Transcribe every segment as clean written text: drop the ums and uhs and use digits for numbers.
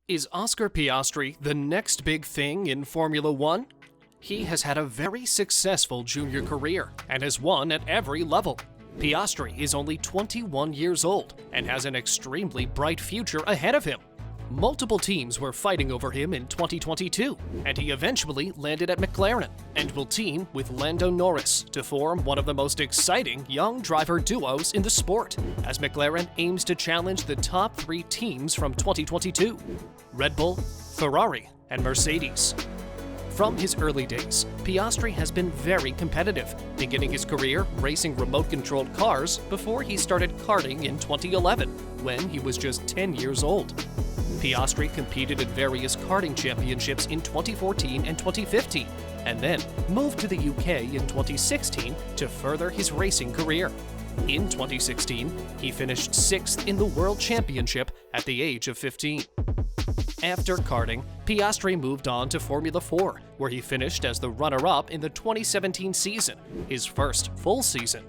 Is Oscar Piastri the next big thing in Formula One? He has had a very successful junior career and has won at every level. Piastri is only 21 years old and has an extremely bright future ahead of him. Multiple teams were fighting over him in 2022, and he eventually landed at McLaren and will team with Lando Norris to form one of the most exciting young driver duos in the sport, as McLaren aims to challenge the top three teams from 2022: Red Bull, Ferrari, and Mercedes. From his early days, Piastri has been very competitive, beginning his career racing remote-controlled cars before he started karting in 2011, when he was just 10 years old. Piastri competed in various karting championships in 2014 and 2015, and then moved to the UK in 2016 to further his racing career. In 2016, he finished 6th in the World Championship at the age of 15. After karting, Piastri moved on to Formula 4, where he finished as the runner-up in the 2017 season, his first full season.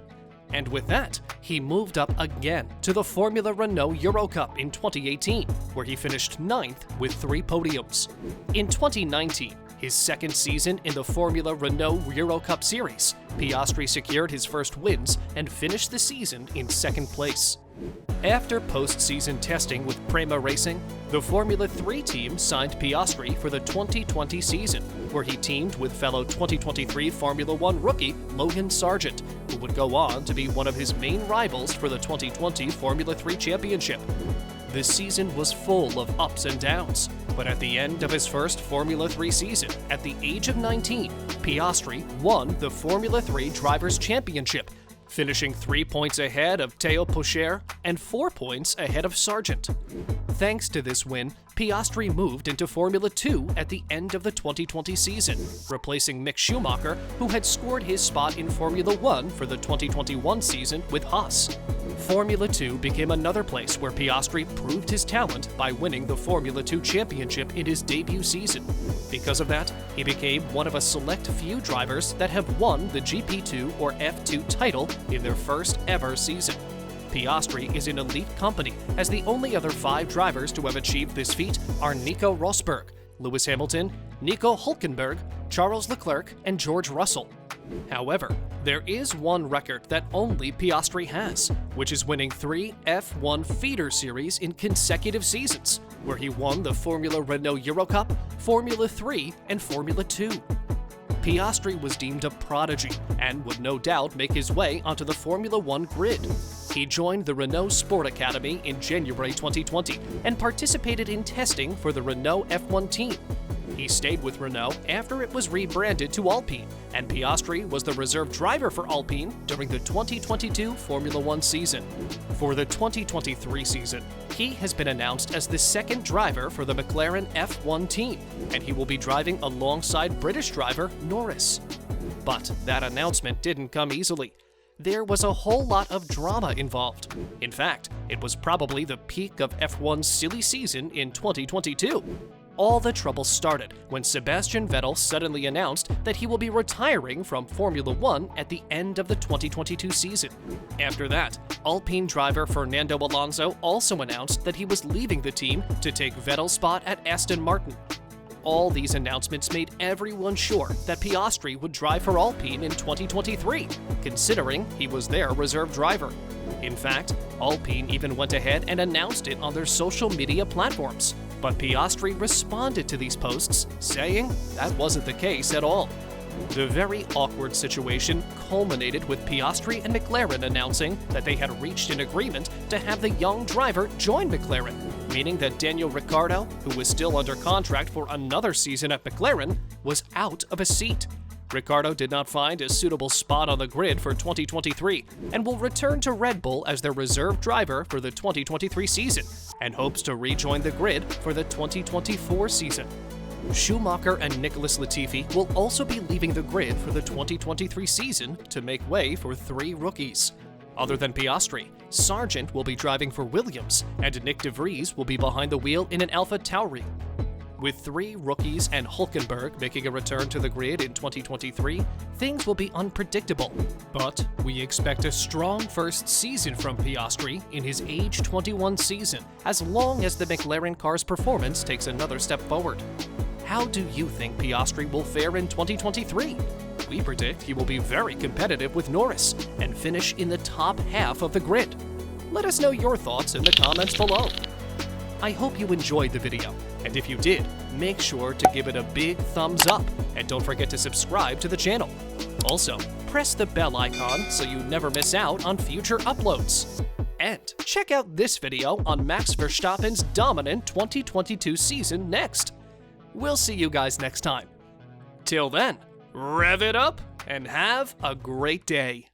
And with that, he moved up again to the Formula Renault Euro Cup in 2018, where he finished 9th with 3 podiums. In 2019, his second season in the Formula Renault Euro Cup Series, Piastri secured his first wins and finished the season in 2nd place. After post-season testing with Prema Racing, the Formula 3 team signed Piastri for the 2020 season, where he teamed with fellow 2023 Formula 1 rookie Logan Sargent, who would go on to be one of his main rivals for the 2020 Formula 3 Championship. The season was full of ups and downs, but at the end of his first Formula 3 season, at the age of 19, Piastri won the Formula 3 Drivers' Championship, finishing 3 points ahead of Théo Pourchaire and 4 points ahead of Sargent. Thanks to this win, Piastri moved into Formula 2 at the end of the 2020 season, replacing Mick Schumacher, who had scored his spot in Formula 1 for the 2021 season with Haas. Formula 2 became another place where Piastri proved his talent by winning the Formula 2 championship in his debut season. Because of that, he became one of a select few drivers that have won the GP2 or F2 title in their first ever season. Piastri is in elite company, as the only other 5 drivers to have achieved this feat are Nico Rosberg, Lewis Hamilton, Nico Hülkenberg, Charles Leclerc, and George Russell. However, there is one record that only Piastri has, which is winning 3 F1 feeder series in consecutive seasons, where he won the Formula Renault Euro Cup, Formula 3, and Formula 2. Piastri was deemed a prodigy and would no doubt make his way onto the Formula 1 grid. He joined the Renault Sport Academy in January 2020 and participated in testing for the Renault F1 team. He stayed with Renault after it was rebranded to Alpine, and Piastri was the reserve driver for Alpine during the 2022 Formula 1 season. For the 2023 season, he has been announced as the second driver for the McLaren F1 team, and he will be driving alongside British driver Norris. But that announcement didn't come easily. There was a whole lot of drama involved. In fact, it was probably the peak of F1's silly season in 2022. All the trouble started when Sebastian Vettel suddenly announced that he will be retiring from Formula 1 at the end of the 2022 season. After that, Alpine driver Fernando Alonso also announced that he was leaving the team to take Vettel's spot at Aston Martin. All these announcements made everyone sure that Piastri would drive for Alpine in 2023, considering he was their reserve driver. In fact, Alpine even went ahead and announced it on their social media platforms. But Piastri responded to these posts, saying that wasn't the case at all. The very awkward situation culminated with Piastri and McLaren announcing that they had reached an agreement to have the young driver join McLaren, meaning that Daniel Ricciardo, who was still under contract for another season at McLaren, was out of a seat. Ricciardo did not find a suitable spot on the grid for 2023 and will return to Red Bull as their reserve driver for the 2023 season and hopes to rejoin the grid for the 2024 season. Schumacher and Nicholas Latifi will also be leaving the grid for the 2023 season to make way for 3 rookies. Other than Piastri, Sargent will be driving for Williams, and Nick de Vries will be behind the wheel in an Alpha Tauri. With 3 rookies and Hülkenberg making a return to the grid in 2023, things will be unpredictable. But we expect a strong first season from Piastri in his age 21 season, as long as the McLaren car's performance takes another step forward. How do you think Piastri will fare in 2023? We predict he will be very competitive with Norris and finish in the top half of the grid. Let us know your thoughts in the comments below. I hope you enjoyed the video, and if you did, make sure to give it a big thumbs up, and don't forget to subscribe to the channel. Also, press the bell icon so you never miss out on future uploads. And check out this video on Max Verstappen's dominant 2022 season next. We'll see you guys next time. Till then, rev it up and have a great day.